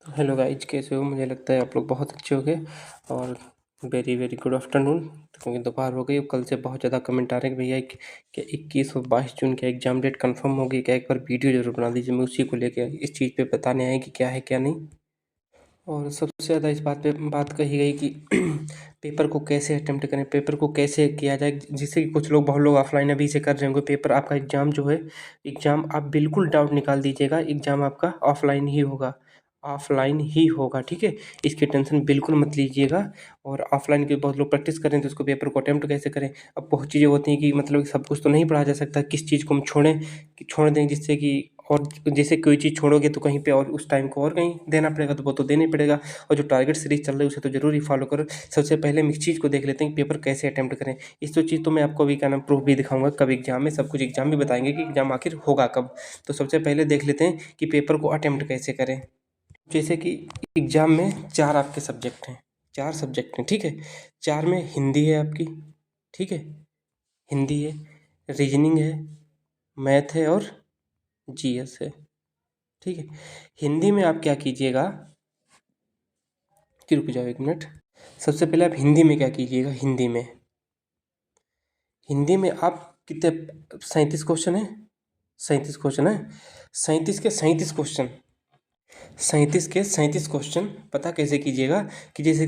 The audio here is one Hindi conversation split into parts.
हेलो गाइज, कैसे हो? मुझे लगता है आप लोग बहुत अच्छे होंगे। और वेरी वेरी गुड आफ्टरनून, क्योंकि दोपहर हो गई। कल से बहुत ज़्यादा कमेंट आ रहे हैं कि भैया क्या 21 और 22 जून का एग्ज़ाम डेट कंफर्म हो गई क्या? एक बार वीडियो ज़रूर बना दीजिए। मैं उसी को लेके इस चीज़ पे बताने आए कि क्या है क्या नहीं। और सबसे ज़्यादा इस बात पे बात कही गई कि पेपर को कैसे अटेम्प्ट करें, पेपर को कैसे किया जाए, जिससे कि कुछ लोग बहुत लोग ऑफलाइन अभी से कर रहे होंगे। पेपर आपका एग्ज़ाम जो है, एग्ज़ाम आप बिल्कुल डाउट निकाल दीजिएगा, एग्ज़ाम आपका ऑफलाइन ही होगा, ऑफलाइन ही होगा, ठीक है। इसकी टेंशन बिल्कुल मत लीजिएगा। और ऑफलाइन की बहुत लोग प्रैक्टिस करें तो उसको पेपर को अटेम्प्ट कैसे करें। अब बहुत चीज़ें होती हैं कि मतलब सब कुछ तो नहीं पढ़ा जा सकता, किस चीज़ को हम छोड़ें कि छोड़ दें, जिससे कि और जैसे कोई चीज़ छोड़ोगे तो कहीं पे और उस टाइम को और कहीं देना पड़ेगा, तो वो तो देना ही पड़ेगा। और जो टारगेट सीरीज चल रही है उसे तो ज़रूर ही फॉलो करो। सबसे पहले हम इस चीज़ को देख लेते हैं कि पेपर कैसे अटेम्प्ट करें। इस तो चीज़ तो मैं आपको अभी क्या नाम प्रूफ भी दिखाऊंगा, कब एग्जाम में सब कुछ एग्जाम भी बताएंगे कि एग्जाम आखिर होगा कब। तो सबसे पहले देख लेते हैं कि पेपर को अटेम्प्ट कैसे करें। जैसे कि एग्जाम में चार आपके सब्जेक्ट हैं, चार सब्जेक्ट हैं, ठीक है। चार में हिंदी है आपकी, ठीक है, हिंदी है, रीजनिंग है, मैथ है और जीएस है, ठीक है। हिंदी में आप क्या कीजिएगा कि रुक जाओ एक मिनट। सबसे पहले आप हिंदी में क्या कीजिएगा, हिंदी में आप कितने 37 क्वेश्चन है, 37 क्वेश्चन है, 37 के 37 क्वेश्चन, 37 क्वेश्चन पता कैसे कीजिएगा कि जैसे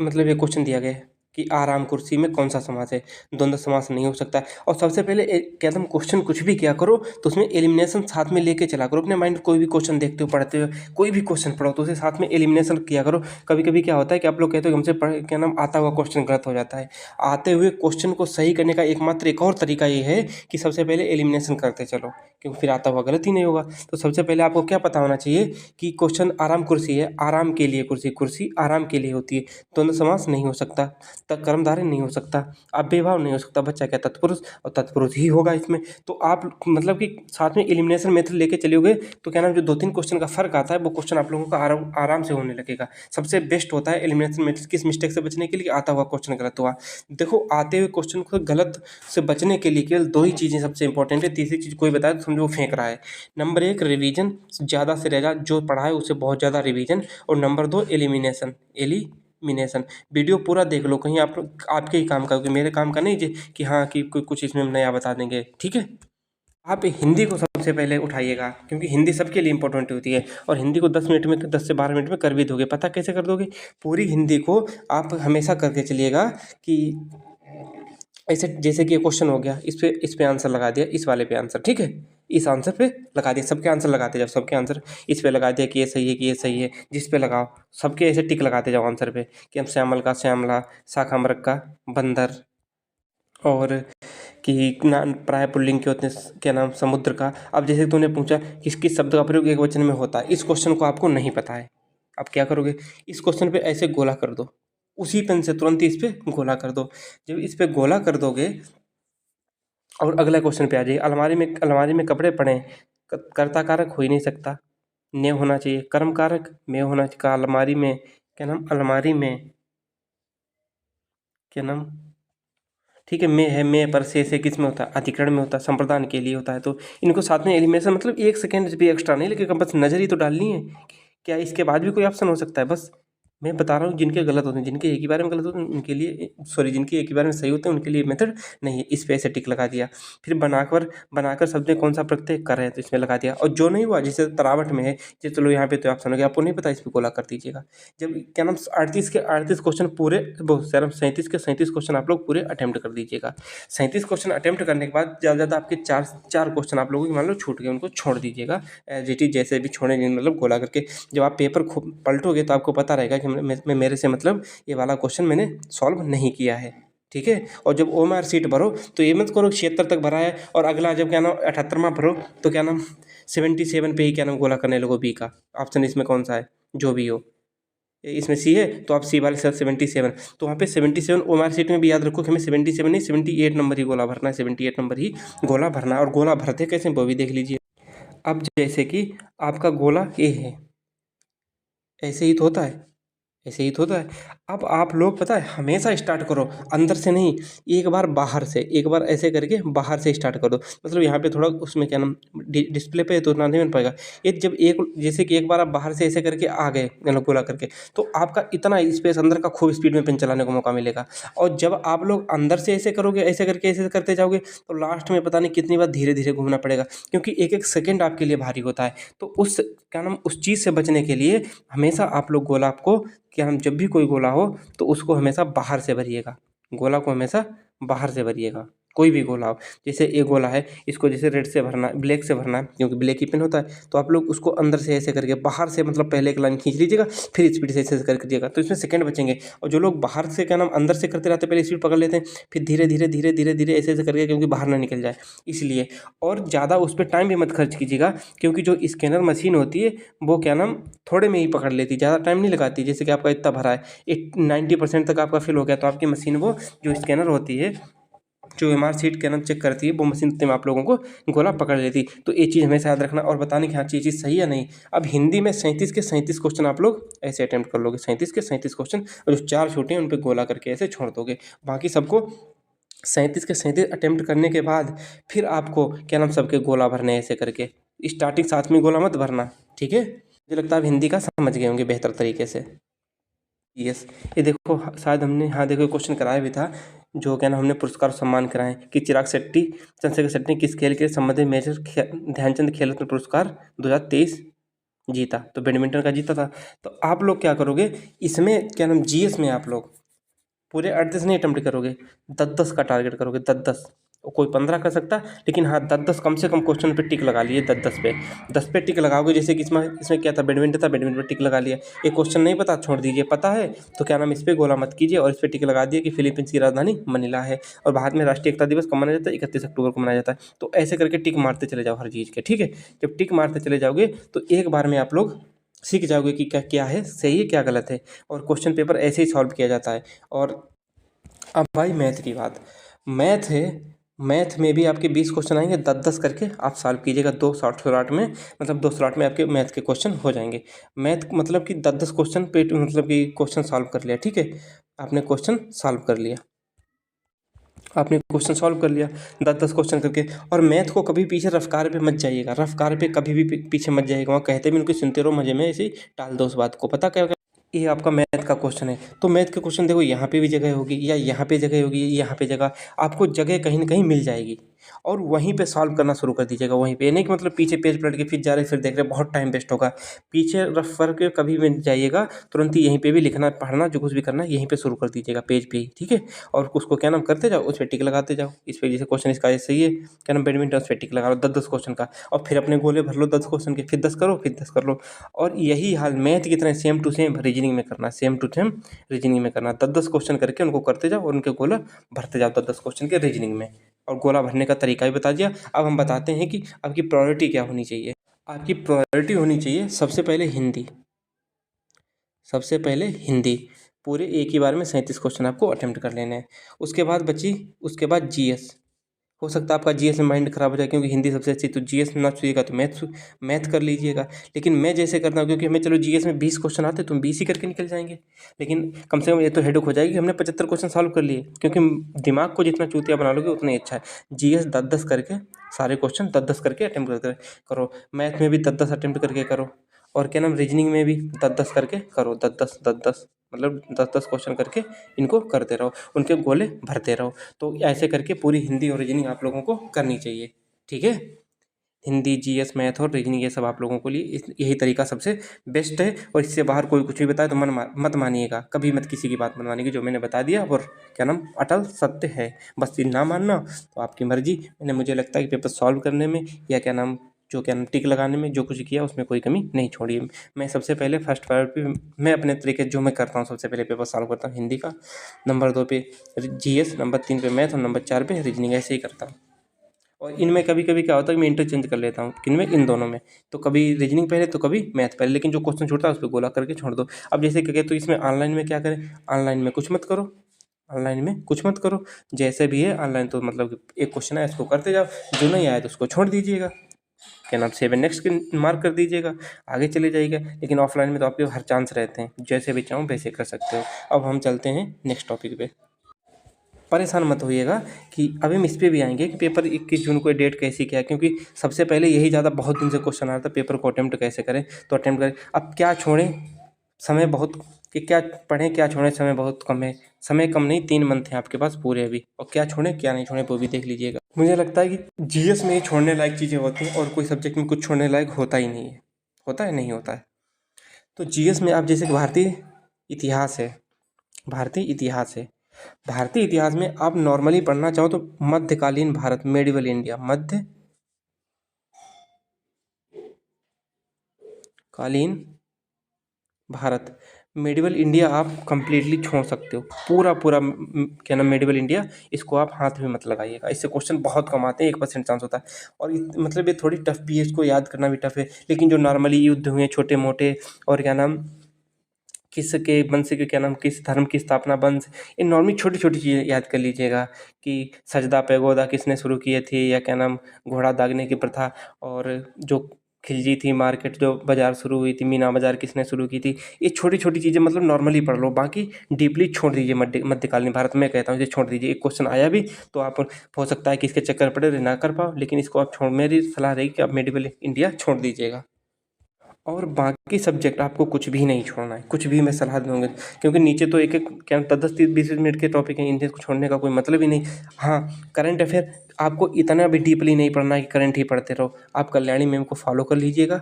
मतलब ये क्वेश्चन दिया गया है कि आराम कुर्सी में कौन सा समास है, द्वंद्व समास नहीं हो सकता। और सबसे पहले क्या तुम क्वेश्चन कुछ भी किया करो तो उसमें एलिमिनेशन साथ में लेके चला करो। अपने माइंड कोई भी क्वेश्चन देखते हो, पढ़ते हो, कोई भी क्वेश्चन पढ़ो तो उसे साथ में एलिमिनेशन किया करो। कभी कभी क्या होता है कि आप लोग कहते हो कि हमसे क्या नाम आता हुआ क्वेश्चन गलत हो जाता है। आते हुए क्वेश्चन को सही करने का एकमात्र एक और तरीका ये है कि सबसे पहले एलिमिनेशन करते चलो, क्योंकि फिर आता हुआ गलत ही नहीं होगा। तो सबसे पहले आपको क्या पता होना चाहिए कि क्वेश्चन आराम कुर्सी है, आराम के लिए कुर्सी, कुर्सी आराम के लिए होती है, द्वंद्व समास नहीं हो सकता, कर्मधारय नहीं हो सकता, अव्ययभाव नहीं हो सकता, बच्चा क्या तत्पुरुष, और तत्पुरुष ही होगा इसमें। तो आप मतलब कि साथ में एलिमिनेशन मेथड लेके चलोगे तो क्या नाम जो 2-3 क्वेश्चन का फर्क आता है वो क्वेश्चन आप लोगों का आराम आराम से होने लगेगा। सबसे बेस्ट होता है एलिमिनेशन मेथड किस मिस्टेक से बचने के लिए, आता हुआ क्वेश्चन गलत हुआ। देखो आते हुए क्वेश्चन को गलत से बचने के लिए केवल दो ही चीज़ें सबसे इंपॉर्टेंट है, तीसरी चीज़ कोई बताए तो समझो वो फेंक रहा है। नंबर एक रिवीजन, ज़्यादा से ज़्यादा जो पढ़ा है उसे बहुत ज़्यादा रिवीजन। और नंबर दो एलिमिनेशन। वीडियो पूरा देख लो, कहीं आप आपके ही काम का, क्योंकि मेरे काम का नहीं कि हाँ कि कुछ इसमें हम नया बता देंगे, ठीक है। आप हिंदी को सबसे पहले उठाइएगा, क्योंकि हिंदी सबके लिए इंपॉर्टेंट होती है। और हिंदी को 10 से 12 मिनट में कर भी दोगे। पता कैसे कर दोगे? पूरी हिंदी को आप हमेशा करके चलिएगा कि ऐसे जैसे कि ये क्वेश्चन हो गया, इस पे आंसर लगा दिया, इस वाले पे आंसर, ठीक है, इस आंसर पे लगा दिया, सबके आंसर लगाते जाओ, सबके आंसर इस पे लगा दिया कि ये सही है, कि ये सही है, जिस पे लगाओ सबके ऐसे टिक लगाते जाओ आंसर पे कि हम श्यामल का श्यामला, शाखा मृग का बंदर, और कि प्राय पुल्लिंग के होते हैं क्या नाम समुद्र का। अब जैसे तूने पूछा किस किस शब्द का प्रयोग एक वचन में होता है, इस क्वेश्चन को आपको नहीं पता है, अब क्या करोगे? इस क्वेश्चन पे ऐसे गोला कर दो, उसी पेन से तुरंत ही इस पे गोला कर दो। जब इस पे गोला कर दोगे और अगला क्वेश्चन पे आ जाइए, अलमारी में कपड़े पड़े हैं, कर्ता कारक हो ही नहीं सकता, ने होना चाहिए, कर्म कारक में होना चाहिए, अलमारी में क्या नाम, अलमारी में क्या नाम, ठीक है, में पर से किस में होता है, अधिकरण में होता है, संप्रदान के लिए होता है। तो इनको साथ में एलिमिनेशन मतलब 1 सेकेंड भी एक्स्ट्रा नहीं, लेकिन बस नज़र ही तो डालनी है। क्या इसके बाद भी कोई ऑप्शन हो सकता है? बस मैं बता रहा हूँ जिनके गलत होते हैं, जिनके एक ही बारे में गलत होते हैं उनके लिए, सॉरी, जिनके एक ही बारे में सही होते हैं उनके लिए मेथड नहीं है। इस पे ऐसे टिक लगा दिया, फिर बनाकर शब्द में कौन सा प्रत्यय कर रहे हैं तो इसमें लगा दिया। और जो नहीं हुआ, जैसे तरावट में है, जैसे चलो यहाँ पे तो ऑप्शन हो गया, आपको नहीं पता, इस पे गोला कर दीजिएगा। जब क्या नाम 38 क्वेश्चन पूरे, बहुत सारा 37 क्वेश्चन आप लोग पूरे अटेम्प्ट कर दीजिएगा। 37 क्वेश्चन अटेम्प्ट करने के बाद ज़्यादा ज़्यादा आपके चार क्वेश्चन आप लोगों के मान लो छूट गए, उनको छोड़ दीजिएगा एज इट इज, जैसे भी छोड़ेंगे मतलब गोला करके। जब आप पेपर पलटोगे तो आपको पता रहेगा कि मेरे से मतलब ये वाला क्वेश्चन मैंने सॉल्व नहीं किया है, ठीक है। और जब OMR सीट भरो तो ये मत करो 76 तक भरा है और अगला जब क्या नाम 78वां भरो तो क्या नाम 77 पे ही क्या नाम गोला करने लगो। बी का ऑप्शन इसमें कौन सा है, जो भी हो, इसमें सी है तो आप सी वाले सर 77, तो वहाँ पे 77 OMR सीट में भी याद रखो कि हमें 77 नहीं 78 नंबर ही गोला भरना है, 78 नंबर ही गोला भरना है। और गोला भरते कैसे वो भी देख लीजिए। अब जैसे कि आपका गोला ए है, ऐसे ही तो होता है, ऐसे ही तो होता है। अब आप लोग पता है हमेशा स्टार्ट करो अंदर से नहीं, एक बार बाहर से, एक बार ऐसे करके बाहर से स्टार्ट कर दो। मतलब यहाँ पे थोड़ा उसमें क्या नाम डिस्प्ले पे तो उतना नहीं बन पाएगा। ये जब एक जैसे कि एक बार आप बाहर से ऐसे करके आ गए मतलब गोला करके, तो आपका इतना स्पेस अंदर का खूब स्पीड में पेन चलाने को मौका मिलेगा। और जब आप लोग अंदर से ऐसे करोगे, ऐसे करके ऐसे करते जाओगे, तो लास्ट में पता नहीं कितनी बार धीरे धीरे घूमना पड़ेगा, क्योंकि एक एक सेकेंड आपके लिए भारी होता है। तो उस क्या नाम उस चीज़ से बचने के लिए हमेशा आप लोग गोला आपको क्या हम जब भी कोई गोला हो तो उसको हमेशा बाहर से भरिएगा। गोला को हमेशा बाहर से भरिएगा, कोई भी गोला हो। जैसे एक गोला है, इसको जैसे रेड से भरना है, ब्लैक से भरना है, क्योंकि ब्लैक ही पेन होता है, तो आप लोग उसको अंदर से ऐसे करके बाहर से मतलब पहले एक लाइन खींच लीजिएगा, फिर स्पीड से ऐसे ऐसे करके दीजिएगा, तो इसमें सेकंड बचेंगे। और जो लोग बाहर से क्या नाम अंदर से करते रहते हैं, पहले स्पीड पकड़ लेते हैं, फिर धीरे धीरे धीरे धीरे धीरे ऐसे ऐसे करके, क्योंकि बाहर ना निकल जाए इसलिए। और ज़्यादा उस पर टाइम भी मत खर्च कीजिएगा, क्योंकि जो स्कैनर मशीन होती है वो क्या नाम थोड़े में ही पकड़ लेती है, ज़्यादा टाइम नहीं लगाती। जैसे कि आपका इतना भरा है, 90% तक आपका फिल हो गया, तो आपकी मशीन वो जो स्कैनर होती है, जो एमआर सीट क्या नाम चेक करती है, वो मशीन उतने में आप लोगों को गोला पकड़ लेती। तो ये चीज़ हमेशा याद रखना और बताने कि हाँ ये चीज़ सही है नहीं। अब हिंदी में 37 के 37 क्वेश्चन आप लोग ऐसे अटेम्प्ट कर लोगे, 37 के 37 क्वेश्चन, और जो 4 छोटे हैं उन पे गोला करके ऐसे छोड़ दोगे। बाकी सबको 37 के 37 अटेम्प्ट करने के बाद फिर आपको क्या नाम सबके गोला भरने हैं ऐसे करके। स्टार्टिंग साथ में गोला मत भरना, ठीक है। मुझे लगता है आप हिंदी का समझ गए होंगे बेहतर तरीके से। यस, ये देखो शायद हमने हाँ देखो क्वेश्चन कराया भी था, जो क्या नाम हमने पुरस्कार और सम्मान कराए कि चिराग शेट्टी, चंद्रशेखर शेट्टी ने किस खेल के लिए संबंधित मेजर ध्यानचंद खेल रत्न पुरस्कार 2023 जीता, तो बैडमिंटन का जीता था। तो आप लोग क्या करोगे इसमें क्या नाम जीएस में आप लोग पूरे 38 नहीं अटेम्प्ट करोगे, 10-10 का टारगेट करोगे, 10-10। कोई 15 कर सकता है, लेकिन हाँ 10-10 कम से कम क्वेश्चन पे टिक लगा लिए, 10-10 पे 10 पे टिक लगाओगे। जैसे कि इसमें इसमें क्या था, बैडमिंटन था, बैडमिंटन पे टिक लगा लिया। एक क्वेश्चन नहीं पता छोड़ दीजिए, पता है तो क्या नाम इस पे गोला मत कीजिए और इस पे टिक लगा दिए कि फिलीपींस की राजधानी मनीला है और भारत में राष्ट्रीय एकता दिवस कब मनाया जाता है, 31 अक्टूबर को मनाया जाता है। तो ऐसे करके टिक मारते चले जाओ हर चीज़ के, ठीक है। जब टिक मारते चले जाओगे तो एक बार में आप लोग सीख जाओगे कि क्या क्या है सही है क्या गलत है, और क्वेश्चन पेपर ऐसे ही सॉल्व किया जाता है। और अब भाई मैथ की बात, मैथ है, मैथ में भी आपके 20 क्वेश्चन आएंगे, 10-10 करके आप सॉल्व कीजिएगा, 2 शॉर्ट में, मतलब 2 शॉर्ट में आपके मैथ के क्वेश्चन हो जाएंगे। मैथ मतलब कि 10-10 क्वेश्चन पे मतलब कि क्वेश्चन सॉल्व कर लिया, ठीक है। आपने क्वेश्चन सॉल्व कर लिया, आपने क्वेश्चन सॉल्व कर लिया 10-10 क्वेश्चन करके। और मैथ को कभी पीछे रफ्तार पे मत जाइएगा, रफ्तार पे कभी भी पीछे मत जाइएगा, वहाँ कहते भी उनकी सुनते रहो मजे में, ऐसे ही टाल दो उस बात को। पता क्या, ये आपका मैथ का क्वेश्चन है, तो मैथ के क्वेश्चन देखो यहाँ पे भी जगह होगी या यहाँ पे जगह होगी, यहाँ पे जगह, आपको जगह कहीं ना कहीं मिल जाएगी और वहीं पे सॉल्व करना शुरू कर दीजिएगा वहीं पे। ये नहीं कि मतलब पीछे पेज पलट के फिर जा रहे फिर देख रहे, बहुत टाइम वेस्ट होगा। पीछे रफ करके कभी भी जाइएगा, तुरंत ही यहीं पे भी लिखना पढ़ना जो कुछ भी करना है यहीं पे शुरू कर दीजिएगा पेज पे ही, ठीक है। और उसको क्या नाम करते जाओ, उस पर टिक लगाते जाओ। इस पे जैसे क्वेश्चन इसका सही है क्या नाम बैडमिंटन, उस पर टिक लगा लो 10-10 क्वेश्चन का, और फिर अपने गोले भर लो 10 क्वेश्चन के, फिर 10 करो फिर 10 कर लो। और यही हाल मैथ की तरह सेम टू सेम रीजनिंग में करना, सेम टू सेम रीजनिंग में करना। 10-10 क्वेश्चन करके उनको करते जाओ और उनके गोला भरते जाओ 10-10 क्वेश्चन के रीजनिंग में। और गोला भरने का तरीका भी बता दिया। अब हम बताते हैं कि आपकी प्रायोरिटी क्या होनी चाहिए। आपकी प्रायोरिटी होनी चाहिए सबसे पहले हिंदी, सबसे पहले हिंदी, पूरे एक ही बार में 37 क्वेश्चन आपको अटेम्प्ट कर लेने हैं। उसके बाद बची, उसके बाद जीएस। हो सकता है आपका जीएस में माइंड खराब हो जाए, क्योंकि हिंदी सबसे अच्छी, तो जीएस ना छूइएगा तो मैथ कर लीजिएगा। लेकिन मैं जैसे करता हूँ, क्योंकि हमें चलो जीएस में 20 क्वेश्चन आते तो हम 20 ही करके निकल जाएंगे, लेकिन कम से कम ये तो हेडेक हो जाएगी कि हमने 75 क्वेश्चन सॉल्व कर लिए, क्योंकि दिमाग को जितना चूतिया बना लोगे उतना ही अच्छा है। जीएस 10-10 करके सारे क्वेश्चन 10-10 करके अटेम्प्ट करके करो, मैथ में भी 10-10 अटेम्प्ट करके करो, और क्या नाम रीजनिंग में भी 10-10 करके करो, 10-10 मतलब 10-10 क्वेश्चन करके इनको करते रहो, उनके गोले भरते रहो। तो ऐसे करके पूरी हिंदी और रीजनिंग आप लोगों को करनी चाहिए, ठीक है। हिंदी, जीएस, मैथ और रीजनिंग ये सब आप लोगों के लिए यही तरीका सबसे बेस्ट है। और इससे बाहर कोई कुछ भी बताए तो मत मानिएगा, कभी मत किसी की बात मत मानिएगा, जो मैंने बता दिया और क्या नाम अटल सत्य है, बस ये ना मानना तो आपकी मर्जी। मैंने मुझे लगता है कि पेपर सॉल्व करने में या क्या नाम जो क्या नाम टिक लगाने में जो कुछ किया उसमें कोई कमी नहीं छोड़ी। मैं सबसे पहले फर्स्ट प्रायोरिटी मैं अपने तरीके जो मैं करता हूँ, सबसे पहले पेपर सॉल्व करता हूँ हिंदी का, नंबर 2 पे जीएस, नंबर 3 पे मैथ और नंबर 4 पे रीजनिंग, ऐसे ही करता हूँ। और इनमें कभी कभी क्या होता है कि मैं इंटरचेंज कर लेता हूँ, किनमें, इन दोनों में। तो कभी रीजनिंग पहले तो कभी मैथ पहले, लेकिन जो क्वेश्चन छूटता है उस पर गोला करके छोड़ दो। अब जैसे कहे तो इसमें ऑनलाइन में क्या करें, ऑनलाइन में कुछ मत करो, ऑनलाइन में कुछ मत करो, जैसे भी है ऑनलाइन तो मतलब एक क्वेश्चन है इसको करते जाओ, जो नहीं आया तो उसको छोड़ दीजिएगा, क्या नाम 7 नेक्स्ट के मार्क कर दीजिएगा, आगे चले जाइएगा। लेकिन ऑफलाइन में तो आपके हर चांस रहते हैं, जैसे भी चाहो वैसे कर सकते हो। अब हम चलते हैं नेक्स्ट टॉपिक पे। परेशान मत होइएगा कि अभी हम इस पे भी आएंगे कि पेपर 21 जून को डेट कैसी क्या है, क्योंकि सबसे पहले यही ज़्यादा बहुत दिन से क्वेश्चन आ रहा था, पेपर को अटेम्प्ट कैसे करें, तो अटेम्प्ट करें। अब क्या छोड़ें, समय बहुत, कि क्या पढ़ें क्या छोड़ें, समय बहुत कम है। समय कम नहीं, 3 मंथ हैं आपके पास पूरे अभी, और क्या छोड़ें क्या नहीं छोड़ें वो भी देख लीजिएगा। मुझे लगता है कि जीएस में ही छोड़ने लायक चीज़ें होती हैं, और कोई सब्जेक्ट में कुछ छोड़ने लायक होता ही नहीं है। होता है नहीं होता है। तो जीएस में आप जैसे कि भारतीय इतिहास है, भारतीय इतिहास है, भारतीय इतिहास में आप नॉर्मली पढ़ना चाहो तो मध्यकालीन भारत, मेडिवल इंडिया, मध्यकालीन भारत, मेडिवल इंडिया आप कंप्लीटली छोड़ सकते हो, पूरा पूरा क्या नाम मेडिवल इंडिया, इसको आप हाथ में मत लगाइएगा। इससे क्वेश्चन बहुत कम आते हैं, 1% चांस होता है। और मतलब ये थोड़ी टफ भी है, इसको याद करना भी टफ है। लेकिन जो नॉर्मली युद्ध हुए छोटे मोटे, और क्या नाम किसके वंश के, क्या नाम किस धर्म की स्थापना, वंश, ये नॉर्मली छोटी छोटी चीज़ें याद कर लीजिएगा कि सजदा पैगोदा किसने शुरू किए थे, या क्या नाम घोड़ा दागने की प्रथा, और जो खिलजी थी मार्केट, जो बाज़ार शुरू हुई थी, मीना बाज़ार किसने शुरू की थी। ये छोटी छोटी चीज़ें मतलब नॉर्मली पढ़ लो, बाकी डीपली छोड़ दीजिए। मध्यकालीन भारत में कहता हूँ इसे छोड़ दीजिए। एक क्वेश्चन आया भी तो आप हो सकता है कि इसके चक्कर पड़े ना कर पाओ, लेकिन इसको आप छोड़, मेरी सलाह रहेगी कि आप मेडिवल इंडिया छोड़ दीजिएगा। और बाकी सब्जेक्ट आपको कुछ भी नहीं छोड़ना है, कुछ भी मैं सलाह दूंगा, क्योंकि नीचे तो एक एक क्या 10-10 20 मिनट के टॉपिक हैं, इनको छोड़ने का कोई मतलब ही नहीं। हाँ, करंट अफेयर आपको इतना भी डीपली नहीं पढ़ना है कि करंट ही पढ़ते रहो। आप कल्याणी मैम को फॉलो कर लीजिएगा,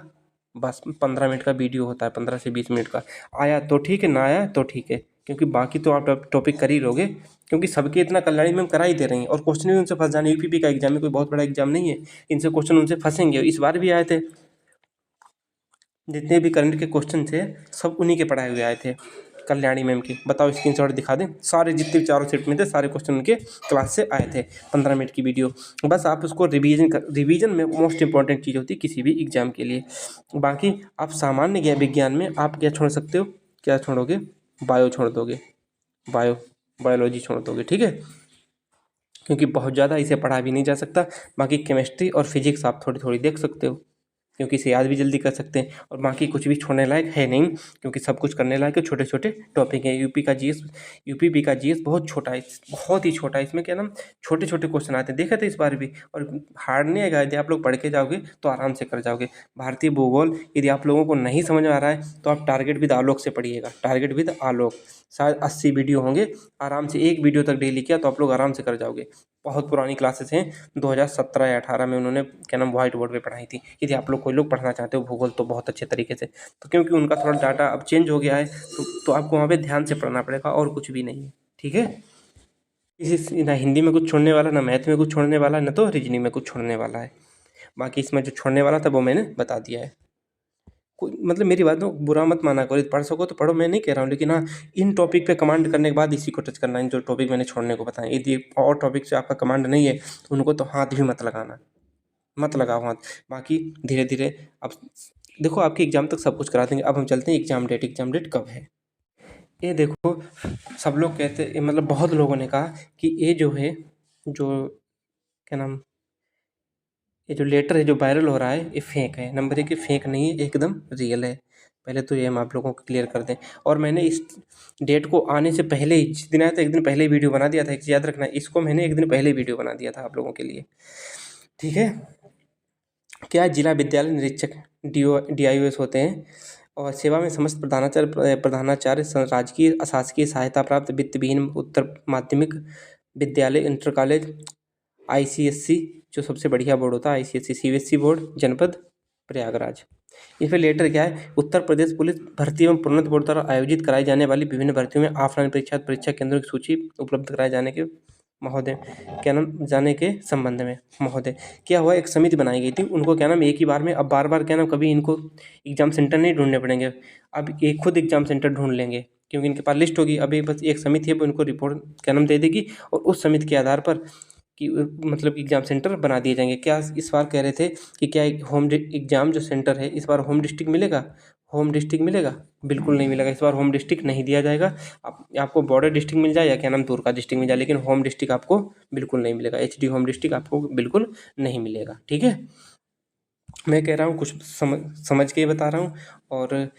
बस 15 मिनट का वीडियो होता है, 15 से 20 मिनट का। आया तो ठीक है, ना आया तो ठीक है, क्योंकि बाकी तो आप टॉपिक कर ही लोगे, क्योंकि सबके इतना कल्याणी मैम करा ही दे रही हैं, और क्वेश्चन भी उनसे फंस जाने। यूपीपी का एग्जाम है, कोई बहुत बड़ा एग्जाम नहीं है, इनसे क्वेश्चन उनसे फंसेंगे। इस बार भी आए थे, जितने भी करंट के क्वेश्चन थे सब उन्हीं के पढ़ाए हुए आए थे, कल्याणी मैम के। बताओ स्क्रीनशॉट दिखा दें, सारे जितने चारों सेट में थे सारे क्वेश्चन उनके क्लास से आए थे। 15 मिनट की वीडियो, बस आप उसको रिवीजन में मोस्ट इंपॉर्टेंट चीज़ होती है किसी भी एग्जाम के लिए। बाकी आप सामान्य ज्ञान विज्ञान में आप क्या छोड़ सकते हो, क्या छोड़ोगे, बायो छोड़ दोगे, बायो बायोलॉजी छोड़ दोगे, ठीक है, क्योंकि बहुत ज़्यादा इसे पढ़ा भी नहीं जा सकता। बाकी केमिस्ट्री और फिजिक्स आप थोड़ी थोड़ी देख सकते हो, क्योंकि इसे याद भी जल्दी कर सकते हैं। और बाकी कुछ भी छोड़ने लायक है नहीं, क्योंकि सब कुछ करने लायक है, छोटे छोटे टॉपिक हैं। यूपी का जीएस बहुत छोटा है, बहुत ही छोटा है। इसमें क्या नाम छोटे छोटे क्वेश्चन आते हैं, देखे थे इस बार भी, और हार्ड नहीं आएगा। यदि आप लोग पढ़ के जाओगे तो आराम से कर जाओगे। भारतीय भूगोल यदि आप लोगों को नहीं समझ में आ रहा है तो आप टारगेट विद आलोक से पढ़िएगा, टारगेट विद आलोक। शायद 80 वीडियो होंगे, आराम से एक वीडियो तक डेली किया तो आप लोग आराम से कर जाओगे। बहुत पुरानी क्लासेस हैं, 2017 या 18 में उन्होंने क्या नाम व्हाइट बोर्ड पे पढ़ाई थी। यदि आप लोग कोई लोग पढ़ना चाहते हो भूगोल तो बहुत अच्छे तरीके से, तो क्योंकि उनका थोड़ा डाटा अब चेंज हो गया है, तो आपको वहाँ पे ध्यान से पढ़ना पड़ेगा, और कुछ भी नहीं है, ठीक है। इसी ना हिंदी में कुछ छोड़ने वाला, ना मैथ में कुछ छोड़ने वाला, ना तो रीजनिंग में कुछ छोड़ने वाला है। बाकी इसमें जो छोड़ने वाला था वो मैंने बता दिया है। कोई मतलब मेरी बात को बुरा मत माना करो, पढ़ सको तो पढ़ो, मैं नहीं कह रहा हूँ, लेकिन हाँ, इन टॉपिक पे कमांड करने के बाद इसी को टच करना है, जो टॉपिक मैंने छोड़ने को बताया। यदि और टॉपिक से आपका कमांड नहीं है तो उनको तो हाथ भी मत लगाना, मत लगाओ हाथ। बाकी धीरे धीरे अब देखो, आपके एग्जाम तक सब कुछ करा देंगे। अब हम चलते हैं एग्जाम डेट कब है। ये देखो, सब लोग कहते, मतलब बहुत लोगों ने कहा कि ये जो है, जो क्या नाम, ये जो लेटर है जो वायरल हो रहा है ये फेक है। नंबर 1 ये फेक नहीं है, एकदम रियल है। पहले तो ये हम आप लोगों को क्लियर कर दें। और मैंने इस डेट को आने से पहले ही, जिस दिन आया था एक दिन पहले ही वीडियो बना दिया था, एक याद रखना, इसको मैंने एक दिन पहले ही वीडियो बना दिया था आप लोगों के लिए, ठीक है। क्या जिला विद्यालय निरीक्षक DIOS होते हैं, और सेवा में समस्त प्रधानाचार्य राजकीय अशासकीय सहायता प्राप्त वित्त विहीन उत्तर माध्यमिक विद्यालय, इंटर कॉलेज, ICSC जो सबसे बढ़िया बोर्ड होता है, ICSC CBSE बोर्ड, जनपद प्रयागराज। इसमें लेटर क्या है, उत्तर प्रदेश पुलिस भर्ती एवं प्रोन्नति बोर्ड द्वारा आयोजित कराई जाने वाली विभिन्न भर्तियों में ऑफलाइन परीक्षा केंद्रों की सूची उपलब्ध कराए जाने के महोदय, क्या नाम, जाने के संबंध में महोदय, क्या हुआ, एक समिति बनाई गई थी। उनको क्या नाम एक ही बार में, अब बार बार क्या नाम कभी इनको एग्जाम सेंटर नहीं ढूंढने पड़ेंगे, अब ये खुद एग्जाम सेंटर ढूंढ लेंगे, क्योंकि इनके पास लिस्ट होगी। अभी बस एक समिति है वो इनको रिपोर्ट क्या नाम दे देगी, और उस समिति के आधार पर कि मतलब एग्जाम सेंटर बना दिए जाएंगे। क्या इस बार कह रहे थे कि क्या एग्जाम जो सेंटर है इस बार होम डिस्ट्रिक्ट मिलेगा, होम डिस्ट्रिक्ट मिलेगा, बिल्कुल नहीं मिलेगा। इस बार होम डिस्ट्रिक्ट नहीं दिया जाएगा। आपको बॉर्डर डिस्ट्रिक्ट मिल जाए या क्या नाम दूर का डिस्ट्रिक्ट मिल जाए, लेकिन होम डिस्ट्रिक्ट आपको बिल्कुल नहीं मिलेगा। HD होम डिस्ट्रिक्ट आपको बिल्कुल नहीं मिलेगा, ठीक है। मैं कह रहा हूँ कुछ समझ के ही बता रहा हूँ। और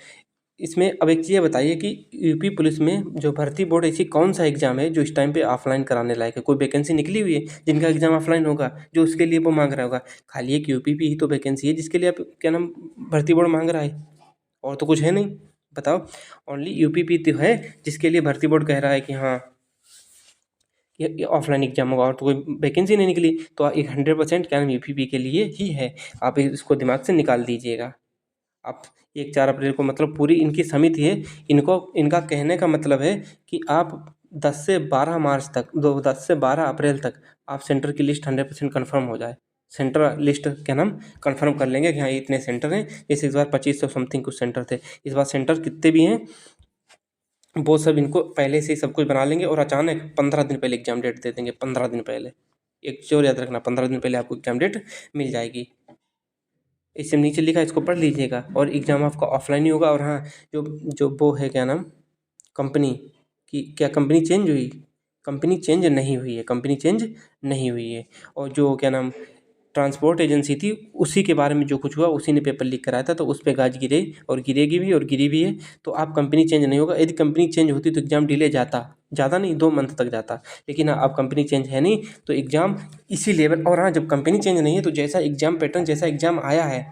इसमें अब एक चीज़ ये बताइए कि यूपी पुलिस में जो भर्ती बोर्ड ऐसी कौन सा एग्ज़ाम है जो इस टाइम पे ऑफलाइन कराने लायक है? कोई वैकेंसी निकली हुई है जिनका एग्ज़ाम ऑफलाइन होगा, जो उसके लिए वो मांग रहा होगा? खाली एक यूपी ही तो वैकेंसी है जिसके लिए आप क्या नाम भर्ती बोर्ड मांग रहा है, और तो कुछ है नहीं। बताओ, ओनली यूपी तो है जिसके लिए भर्ती बोर्ड कह रहा है कि हाँ ये ऑफलाइन एग्जाम होगा, और तो कोई वैकेंसी नहीं निकली। तो एक 100% क्या नाम यूपी के लिए ही है। आप इसको दिमाग से निकाल दीजिएगा। आप 1-4 अप्रैल को मतलब पूरी इनकी समिति है, इनको इनका कहने का मतलब है कि आप 10 से 12 मार्च तक 10 से 12 अप्रैल तक आप सेंटर की लिस्ट 100% कन्फर्म हो जाए। सेंटर लिस्ट क्या नाम कन्फर्म कर लेंगे कि हाँ ये इतने सेंटर हैं। जैसे इस बार 2500 समथिंग कुछ सेंटर थे, इस बार सेंटर कितने भी हैं वो सब इनको पहले से ही सब कुछ बना लेंगे, और अचानक 15 दिन पहले एग्जाम डेट दे देंगे। 15 दिन पहले, एक चीज़ और याद रखना, 15 दिन पहले आपको एग्जाम डेट मिल जाएगी। इससे नीचे लिखा है, इसको पढ़ लीजिएगा। और एग्ज़ाम आपका ऑफलाइन ही होगा। और हाँ, जो जो वो है क्या नाम कंपनी की, क्या कंपनी चेंज हुई? कंपनी चेंज नहीं हुई है, कंपनी चेंज नहीं हुई है। और जो क्या नाम ट्रांसपोर्ट एजेंसी थी, उसी के बारे में जो कुछ हुआ उसी ने पेपर लीक कराया था, तो उस पे गाज गिरे और गिरेगी भी और गिरी भी है। तो आप कंपनी चेंज नहीं होगा। यदि कंपनी चेंज होती तो एग्ज़ाम डिले जाता, ज़्यादा नहीं 2 मंथ तक जाता। लेकिन हाँ, अब कंपनी चेंज है नहीं तो एग्ज़ाम इसी लेवल। और हाँ, जब कंपनी चेंज नहीं है तो जैसा एग्ज़ाम पैटर्न, जैसा एग्ज़ाम आया है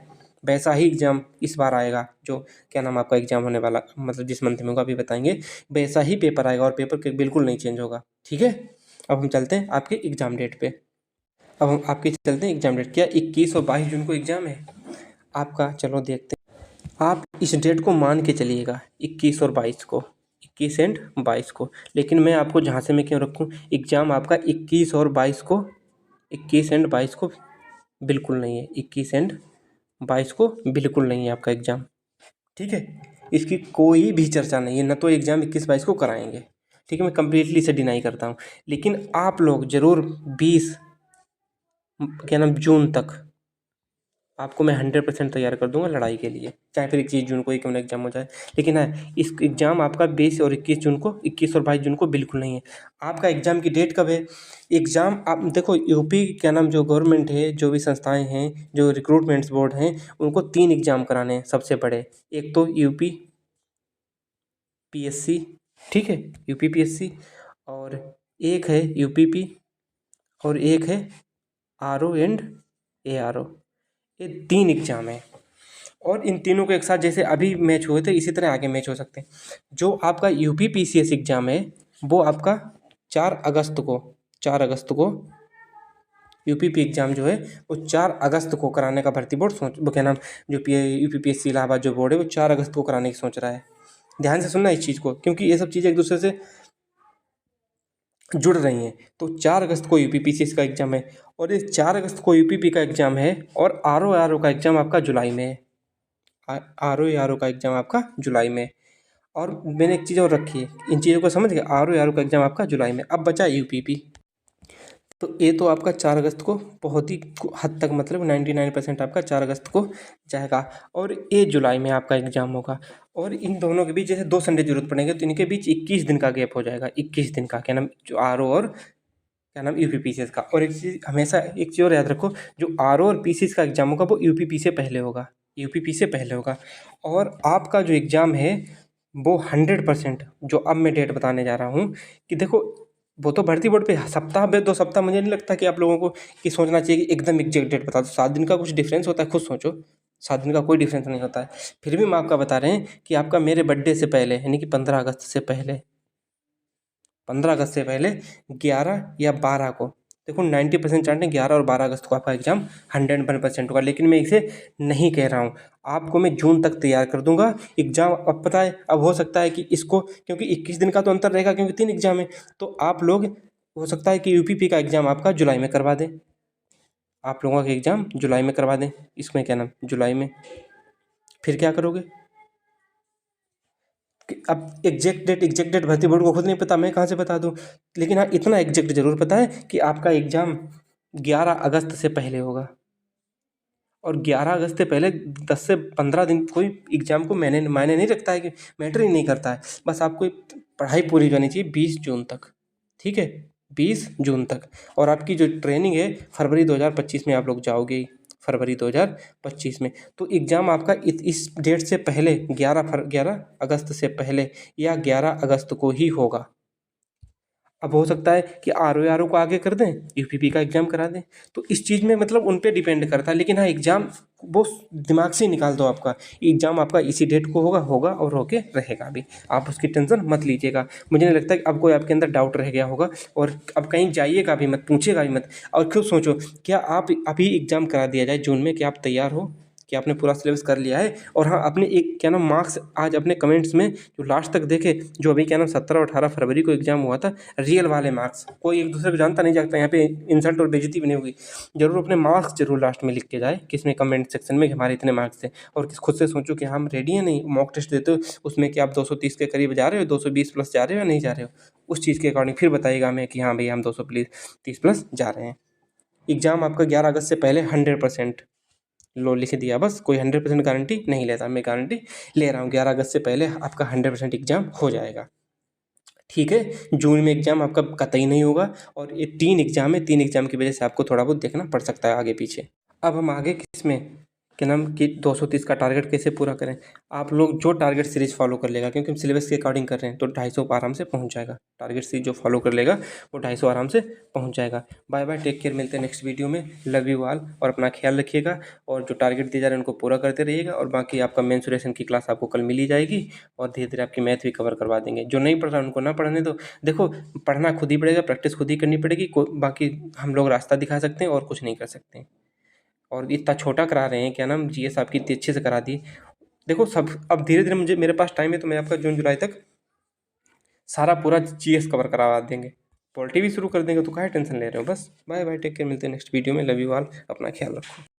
वैसा ही एग्ज़ाम इस बार आएगा। जो क्या नाम आपका एग्ज़ाम होने वाला मतलब जिस मंथ में होगा अभी बताएंगे, वैसा ही पेपर आएगा और पेपर के बिल्कुल नहीं चेंज होगा। ठीक है, अब हम चलते हैं आपके एग्ज़ाम डेट पे। अब हम आपके चलते हैं एग्ज़ाम डेट। क्या 21 और 22 जून को एग्ज़ाम है आपका? चलो देखते हैं। आप इस डेट को मान के चलिएगा, 21 और 22 को, 21 एंड 22 को। लेकिन मैं आपको जहाँ से मैं क्यों रखूँ, एग्ज़ाम आपका 21 और 22 को, 21 एंड 22 को बिल्कुल नहीं है। 21 एंड 22 को बिल्कुल नहीं है आपका एग्ज़ाम। ठीक है, इसकी कोई भी चर्चा नहीं है, न तो एग्ज़ाम 21-22 को कराएंगे। ठीक है, मैं कंप्लीटली इसे डिनाई करता हूँ। लेकिन आप लोग ज़रूर 20 क्या नाम जून तक आपको मैं 100% तैयार कर दूंगा लड़ाई के लिए, चाहे फिर 21 जून को ही क्यों ना एग्जाम हो जाए। लेकिन हाँ, इस एग्ज़ाम आपका 20 और 21 जून को, 21 और 22 जून को बिल्कुल नहीं है। आपका एग्ज़ाम की डेट कब है? एग्ज़ाम आप देखो, यूपी क्या नाम जो गवर्नमेंट है, जो भी संस्थाएं हैं, जो रिक्रूटमेंट्स बोर्ड हैं, उनको 3 एग्ज़ाम कराने हैं सबसे बड़े। एक तो यूपी पीएससी, ठीक है, यूपी पीएससी, और एक है यूपीपी, और एक है आरओ एंड एआरओ। ये 3 एग्ज़ाम हैं, और इन तीनों को एक साथ जैसे अभी मैच हुए थे इसी तरह आगे मैच हो सकते हैं। जो आपका यूपी पीसीएस एग्ज़ाम है वो आपका 4 अगस्त को, 4 अगस्त को यूपीपी एग्ज़ाम जो है वो 4 अगस्त को कराने का भर्ती बोर्ड सोच, वो क्या नाम जो यूपी पीएससी इलाहाबाद जो बोर्ड है वो 4 अगस्त को कराने की सोच रहा है। ध्यान से सुनना इस चीज़ को, क्योंकि ये सब चीज़ें एक दूसरे से जुड़ रही हैं। तो 4 अगस्त को यूपी पीसीएस का एग्ज़ाम है, और ये 4 अगस्त को यूपीपी का एग्ज़ाम है, और आरओ का एग्ज़ाम आपका जुलाई में है। आरओ का एग्ज़ाम आपका जुलाई में। और मैंने एक चीज़ और रखी है, इन चीज़ों को समझ गए। आरओ का एग्ज़ाम आपका जुलाई में। अब बचा यूपीपी। तो ये तो आपका 4 अगस्त को बहुत ही हद तक मतलब 99% आपका 4 अगस्त को जाएगा, और ये जुलाई में आपका एग्ज़ाम होगा। और इन दोनों के बीच जैसे 2 संडे जरूरत पड़ेंगे तो इनके बीच 21 दिन का गैप हो जाएगा। 21 दिन का क्या नाम जो आरओ और क्या नाम यूपी पीसीएस का। और एक चीज़ हमेशा एक चीज़ और याद रखो, जो आरओ और पीसीएस का एग्ज़ाम होगा वो यूपीपी से पहले होगा, यूपीपी से पहले होगा। और आपका जो एग्ज़ाम है वो 100% जो अब मैं डेट बताने जा रहा हूँ कि देखो, वो तो भर्ती बोर्ड पे सप्ताह में 2 सप्ताह, मुझे नहीं लगता कि आप लोगों को कि सोचना चाहिए कि एकदम एग्जैक्ट डेट बता दो। 7 दिन का कुछ डिफरेंस होता है, खुद सोचो। 7 दिन का कोई डिफरेंस नहीं होता है। फिर भी हम आपका बता रहे हैं कि आपका मेरे बर्थडे से पहले यानी कि 15 अगस्त से पहले, 15 अगस्त से पहले 11 या 12 को, देखो 90% चांस है 11 और 12 अगस्त को आपका एग्ज़ाम 101% होगा। लेकिन मैं इसे नहीं कह रहा हूँ, आपको मैं जून तक तैयार कर दूंगा एग्ज़ाम। अब पता है, अब हो सकता है कि इसको, क्योंकि 21 दिन का तो अंतर रहेगा क्योंकि 3 एग्ज़ाम है, तो आप लोग हो सकता है कि यूपीपी का एग्ज़ाम आपका जुलाई में करवा दें। आप लोगों का एग्ज़ाम जुलाई में करवा दें, इसमें क्या नाम जुलाई में। फिर क्या करोगे? अब एग्जैक्ट डेट भर्ती बोर्ड को खुद नहीं पता, मैं कहाँ से बता दूँ। लेकिन हाँ, इतना एग्जैक्ट जरूर पता है कि आपका एग्ज़ाम 11 अगस्त से पहले होगा। और 11 अगस्त से पहले 10 से 15 दिन कोई एग्ज़ाम को मायने नहीं रखता है, कि मैटर ही नहीं करता है। बस आपको पढ़ाई पूरी करनी चाहिए 20 जून तक। ठीक है, 20 जून तक। और आपकी जो ट्रेनिंग है फरवरी 2025 में आप लोग जाओगे ही। फरवरी 2025 में। तो एग्ज़ाम आपका इस डेट से पहले 11 अगस्त से पहले या 11 अगस्त को ही होगा। अब हो सकता है कि आर को आगे कर दें, यूपीपी का एग्ज़ाम करा दें, तो इस चीज़ में मतलब उन पे डिपेंड करता है। लेकिन हाँ, एग्ज़ाम वो दिमाग से निकाल दो, आपका एग्ज़ाम आपका इसी डेट को होगा और होके रहेगा भी। आप उसकी टेंशन मत लीजिएगा। मुझे नहीं लगता कि अब कोई आपके अंदर डाउट रह गया होगा, और अब कहीं जाइएगा भी मत, पूछिएगा भी मत। और खुद सोचो, क्या आप अभी एग्ज़ाम करा दिया जाए जून में, क्या आप तैयार हो कि आपने पूरा सिलेबस कर लिया है? और हाँ, अपने एक क्या नाम मार्क्स आज अपने कमेंट्स में जो लास्ट तक देखे, जो अभी क्या नाम 17 और 18 फरवरी को एग्ज़ाम हुआ था, रियल वाले मार्क्स। कोई एक दूसरे को जानता नहीं जागता, यहाँ पे इंसल्ट और बेइज्जती भी नहीं होगी। जरूर अपने मार्क्स जरूर लास्ट में लिख के जाए, किसमें कमेंट सेक्शन में कि हमारे इतने मार्क्स थे। और खुद से सोचो कि हम रेडी हैं नहीं, मॉक टेस्ट देते हो उसमें कि आप 230 के करीब जा रहे हो, 220 प्लस जा रहे हो या नहीं जा रहे हो, उस चीज़ के अकॉर्डिंग फिर बताइएगा हमें कि हाँ भैया हम 230 प्लस जा रहे हैं। एग्ज़ाम आपका 11 अगस्त से पहले 100% लो, लिख दिया बस। कोई 100% गारंटी नहीं लेता, मैं गारंटी ले रहा हूँ 11 अगस्त से पहले आपका 100% एग्ज़ाम हो जाएगा। ठीक है, जून में एग्ज़ाम आपका कतई नहीं होगा, और ये 3 एग्ज़ाम है, 3 एग्ज़ाम की वजह से आपको थोड़ा बहुत देखना पड़ सकता है आगे पीछे। अब हम आगे किसमें क्या नाम कि 230 का टारगेट कैसे पूरा करें। आप लोग जो टारगेट सीरीज फॉलो कर लेगा, क्योंकि हम सिलेबस के अकॉर्डिंग कर रहे हैं, तो 250 आराम से पहुंच जाएगा। टारगेट सीरीज जो फॉलो कर लेगा वो 250 आराम से पहुंच जाएगा। बाय बाय, टेक केयर, मिलते हैं नेक्स्ट वीडियो में। लव यू ऑल, और अपना ख्याल रखिएगा, और जो टारगेट दिए जा रहे हैं उनको पूरा करते रहिएगा। और बाकी आपका मेंसुरेशन की क्लास आपको कल मिली जाएगी, और धीरे धीरे आपकी मैथ भी कवर करवा देंगे। जो नहीं पढ़ रहा उनको ना पढ़ने दो। देखो, पढ़ना खुद ही पड़ेगा, प्रैक्टिस खुद ही करनी पड़ेगी। बाकी हम लोग रास्ता दिखा सकते हैं और कुछ नहीं कर सकते हैं। और इतना छोटा करा रहे हैं, क्या नाम जीएस आपकी इतनी अच्छे से करा दी। देखो सब, अब धीरे धीरे मेरे पास टाइम है, तो मैं आपका जून जुलाई तक सारा पूरा जीएस कवर करवा देंगे। पॉलिटी भी शुरू कर देंगे, तो काहे टेंशन ले रहे हो। बस बाय बाय, टेक केयर, मिलते हैं नेक्स्ट वीडियो में। लव यू ऑल, अपना ख्याल रखो।